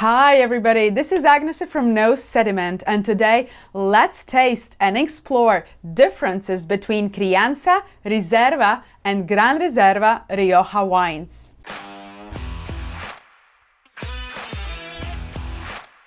Hi everybody, this is Agnes from Sediment, and today let's taste and explore differences between Crianza, Reserva and Gran Reserva Rioja wines.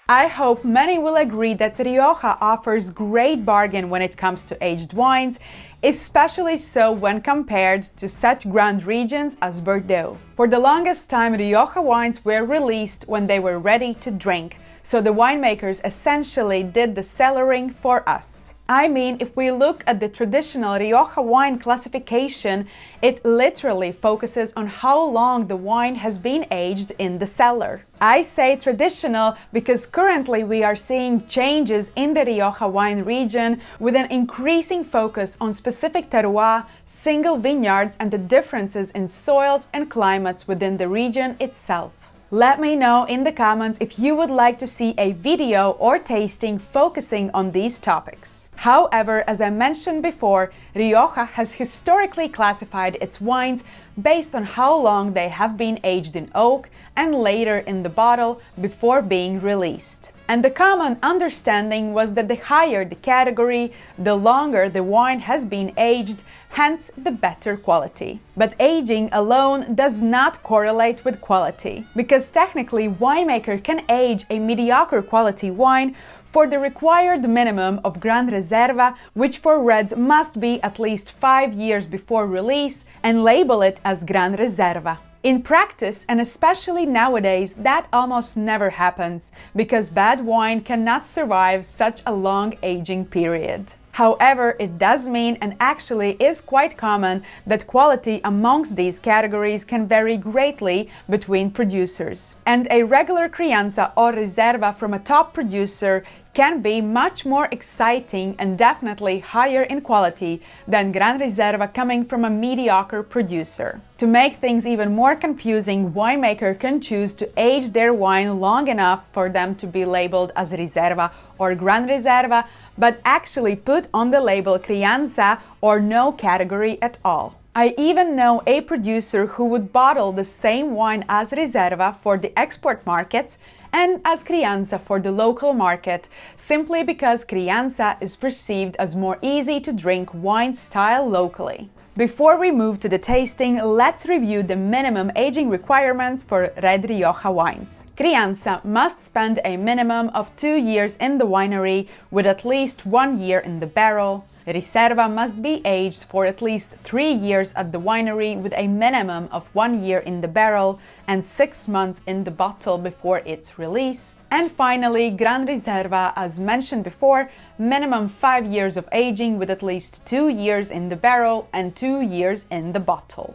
I hope many will agree that Rioja offers great bargain when it comes to aged wines, especially so when compared to such grand regions as Bordeaux. For the longest time, Rioja wines were released when they were ready to drink, so the winemakers essentially did the cellaring for us. I mean, if we look at the traditional Rioja wine classification, it literally focuses on how long the wine has been aged in the cellar. I say traditional because currently we are seeing changes in the Rioja wine region with an increasing focus on specific terroir, single vineyards, and the differences in soils and climates within the region itself. Let me know in the comments if you would like to see a video or tasting focusing on these topics. However, as I mentioned before, Rioja has historically classified its wines based on how long they have been aged in oak and later in the bottle before being released. And the common understanding was that the higher the category, the longer the wine has been aged, hence the better quality. But aging alone does not correlate with quality, because technically winemaker can age a mediocre quality wine for the required minimum of Gran Reserva, which for reds must be at least 5 years before release, and label it as Gran Reserva. In practice, and especially nowadays, that almost never happens, because bad wine cannot survive such a long aging period. However, it does mean, and actually is quite common, that quality amongst these categories can vary greatly between producers. And a regular Crianza or Reserva from a top producer can be much more exciting and definitely higher in quality than Gran Reserva coming from a mediocre producer. To make things even more confusing, winemaker can choose to age their wine long enough for them to be labeled as Reserva or Gran Reserva, but actually put on the label Crianza or no category at all. I even know a producer who would bottle the same wine as Reserva for the export markets and as Crianza for the local market, simply because Crianza is perceived as more easy to drink wine style locally. Before we move to the tasting, let's review the minimum aging requirements for red Rioja wines. Crianza must spend a minimum of 2 years in the winery with at least 1 year in the barrel. Reserva must be aged for at least 3 years at the winery with a minimum of 1 year in the barrel and 6 months in the bottle before its release. And finally, Gran Reserva, as mentioned before, minimum 5 years of aging with at least 2 years in the barrel and 2 years in the bottle.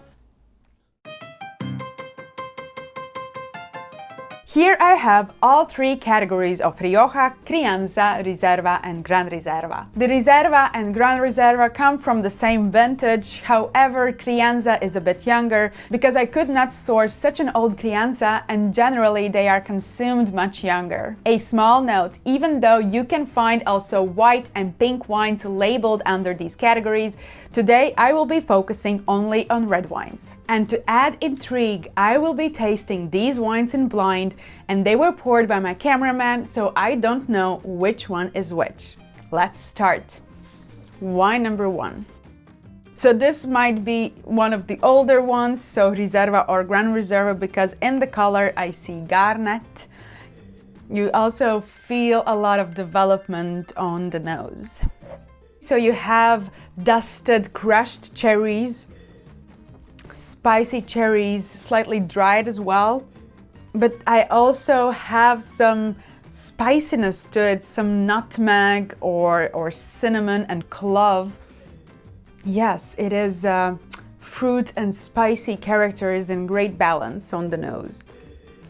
Here I have all 3 categories of Rioja, Crianza, Reserva and Gran Reserva. The Reserva and Gran Reserva come from the same vintage, however Crianza is a bit younger because I could not source such an old Crianza and generally they are consumed much younger. A small note, even though you can find also white and pink wines labeled under these categories, today I will be focusing only on red wines. And to add intrigue, I will be tasting these wines in blind, and they were poured by my cameraman, so I don't know which one is which. Let's start. Wine number 1. So this might be one of the older ones, so Reserva or Gran Reserva, because in the color I see garnet. You also feel a lot of development on the nose. So you have dusted crushed cherries, spicy cherries, slightly dried as well. But I also have some spiciness to it, some nutmeg or cinnamon and clove. Yes, it is fruit and spicy characters in great balance on the nose.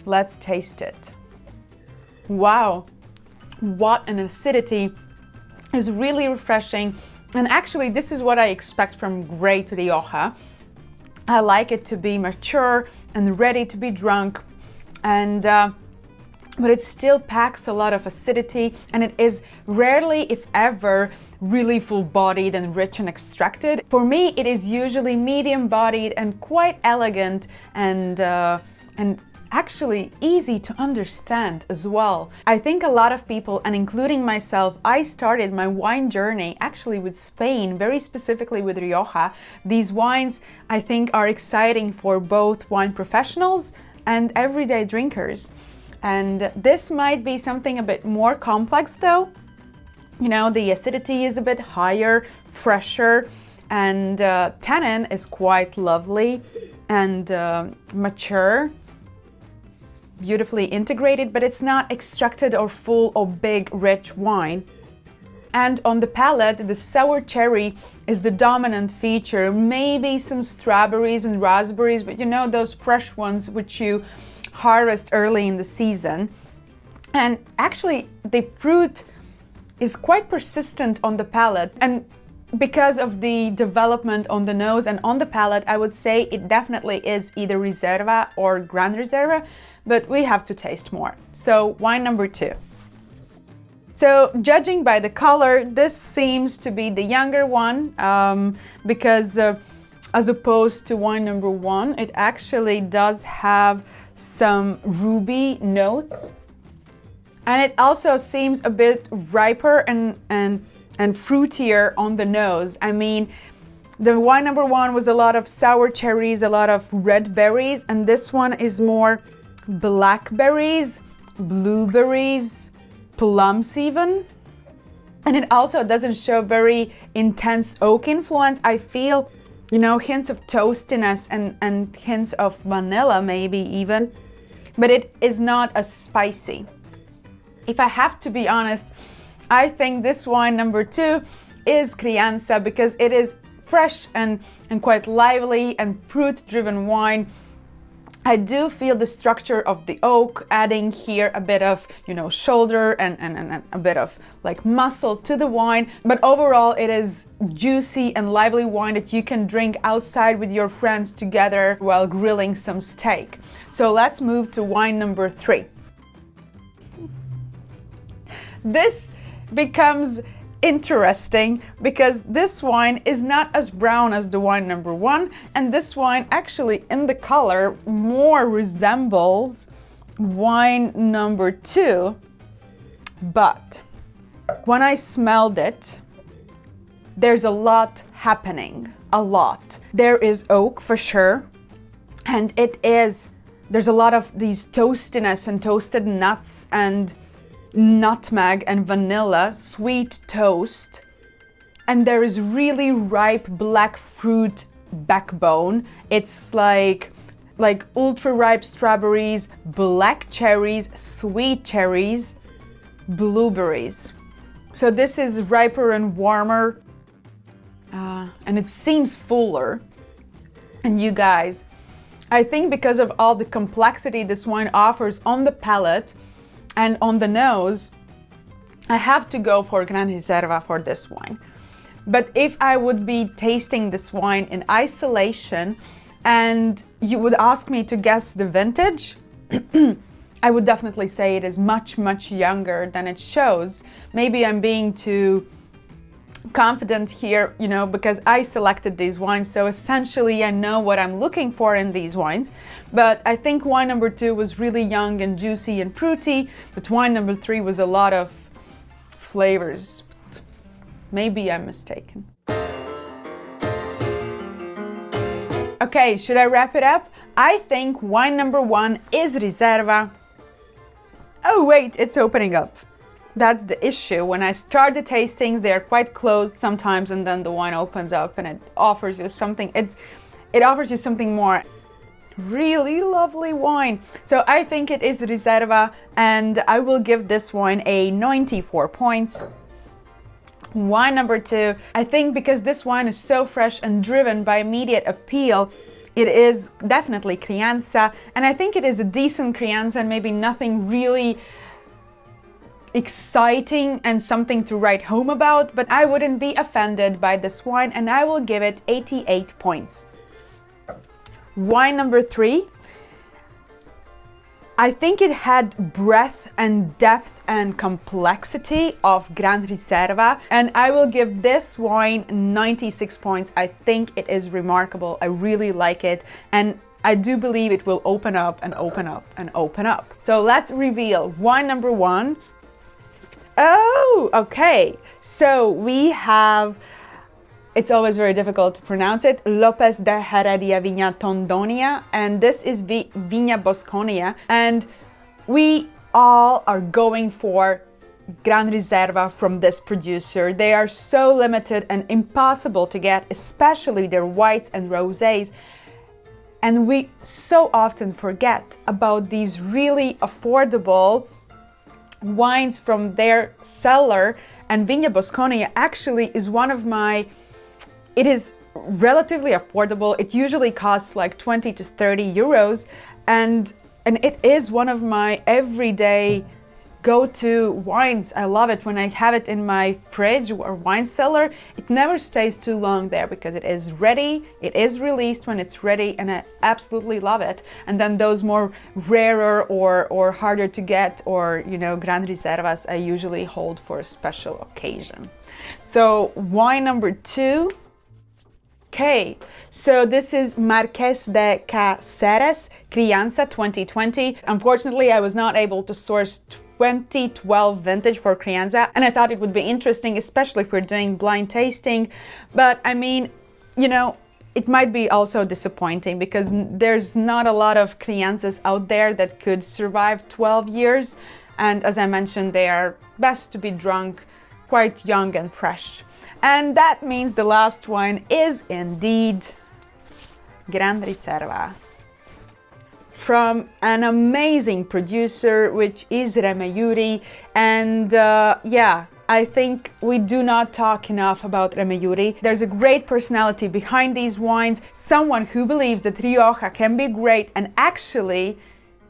Let's taste it. Wow, what an acidity! Is really refreshing, and actually this is what I expect from great Rioja. I like it to be mature and ready to be drunk, and but it still packs a lot of acidity, and it is rarely, if ever, really full-bodied and rich and extracted. For me, it is usually medium-bodied and quite elegant and actually easy to understand as well. I think a lot of people, and including myself, I started my wine journey actually with Spain, very specifically with Rioja. These wines, I think, are exciting for both wine professionals and everyday drinkers. And this might be something a bit more complex though. You know, the acidity is a bit higher, fresher, and tannin is quite lovely and mature, beautifully integrated, but it's not extracted or full or big, rich wine. And on the palate, the sour cherry is the dominant feature, maybe some strawberries and raspberries, but you know, those fresh ones which you harvest early in the season. And actually, the fruit is quite persistent on the palate, and because of the development on the nose and on the palate, I would say it definitely is either Reserva or Gran Reserva, but we have to taste more. So wine number 2. So judging by the color, this seems to be the younger one, because as opposed to wine number 1, it actually does have some ruby notes. And it also seems a bit riper and fruitier on the nose. I mean, the wine number 1 was a lot of sour cherries, a lot of red berries, and this one is more blackberries, blueberries, plums even. And it also doesn't show very intense oak influence. I feel, you know, hints of toastiness and hints of vanilla maybe even, but it is not as spicy. If I have to be honest, I think this wine number 2 is Crianza because it is fresh and quite lively and fruit-driven wine. I do feel the structure of the oak, adding here a bit of, you know, shoulder and a bit of like muscle to the wine. But overall, it is juicy and lively wine that you can drink outside with your friends together while grilling some steak. So let's move to wine number 3. This becomes interesting because this wine is not as brown as the wine number 1, and this wine actually in the color more resembles wine number 2, but when I smelled it, there's a lot happening, a lot. There is oak for sure, and there's a lot of these toastiness and toasted nuts and nutmeg and vanilla, sweet toast, and there is really ripe black fruit backbone. It's like ultra ripe strawberries, black cherries, sweet cherries, blueberries. So this is riper and warmer, and it seems fuller. And you guys, I think because of all the complexity this wine offers on the palate and on the nose, I have to go for Gran Reserva for this wine. But if I would be tasting this wine in isolation and you would ask me to guess the vintage, I would definitely say it is much, much younger than it shows. Maybe I'm being too confident here, you know, because I selected these wines, so essentially I know what I'm looking for in these wines. But I think wine number 2 was really young and juicy and fruity, but wine number 3 was a lot of flavors. Maybe I'm mistaken. Okay, should I wrap it up? I think wine number 1 is Reserva. Oh wait, it's opening up. That's the issue. When I start the tastings, they are quite closed sometimes, and then the wine opens up and it offers you something. It offers you something more. Really lovely wine. So I think it is Reserva, and I will give this wine a 94 points. Wine number 2, I think because this wine is so fresh and driven by immediate appeal, it is definitely Crianza, and I think it is a decent Crianza and maybe nothing really exciting and something to write home about, but I wouldn't be offended by this wine, and I will give it 88 points. Wine number 3, I think it had breadth and depth and complexity of Gran Reserva, and I will give this wine 96 points. I think it is remarkable. I really like it, and I do believe it will open up and open up and open up. So let's reveal wine number one. Oh, okay. So we have, it's always very difficult to pronounce it, Lopez de Heredia Vina Tondonia, and this is Vina Bosconia, and we all are going for Gran Reserva from this producer. They are so limited and impossible to get, especially their whites and rosés. And we so often forget about these really affordable wines from their cellar. And Vina Bosconia actually is one of my, it is relatively affordable. It usually costs like 20 to 30 euros. And it is one of my everyday go-to wines. I love it when I have it in my fridge or wine cellar. It never stays too long there because it is ready, it is released when it's ready, and I absolutely love it. And then those more rarer or harder to get, or Gran Reservas, I usually hold for a special occasion. So wine number two. Okay, so this is Marques de Caceres, Crianza 2020. Unfortunately, I was not able to source 2012 vintage for Crianza, and I thought it would be interesting, especially if we're doing blind tasting. But I mean, it might be also disappointing because there's not a lot of Crianzas out there that could survive 12 years. And as I mentioned, they are best to be drunk quite young and fresh. And that means the last wine is indeed Gran Reserva, from an amazing producer, which is Remelluri. And yeah, I think we do not talk enough about Remelluri. There's a great personality behind these wines, someone who believes that Rioja can be great. And actually,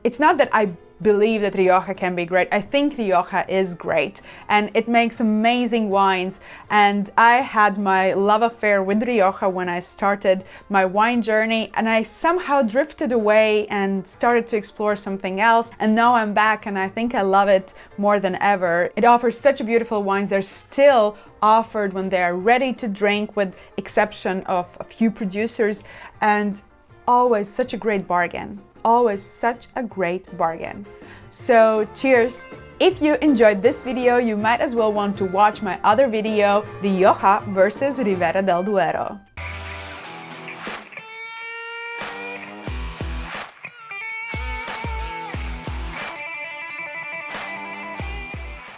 it's not that I believe that Rioja can be great. I think Rioja is great, and it makes amazing wines. And I had my love affair with Rioja when I started my wine journey, and I somehow drifted away and started to explore something else. And now I'm back, and I think I love it more than ever. It offers such beautiful wines. They're still offered when they are ready to drink, with exception of a few producers, and always such a great bargain. Always such a great bargain. So cheers! If you enjoyed this video, you might as well want to watch my other video, Rioja versus Ribera del Duero.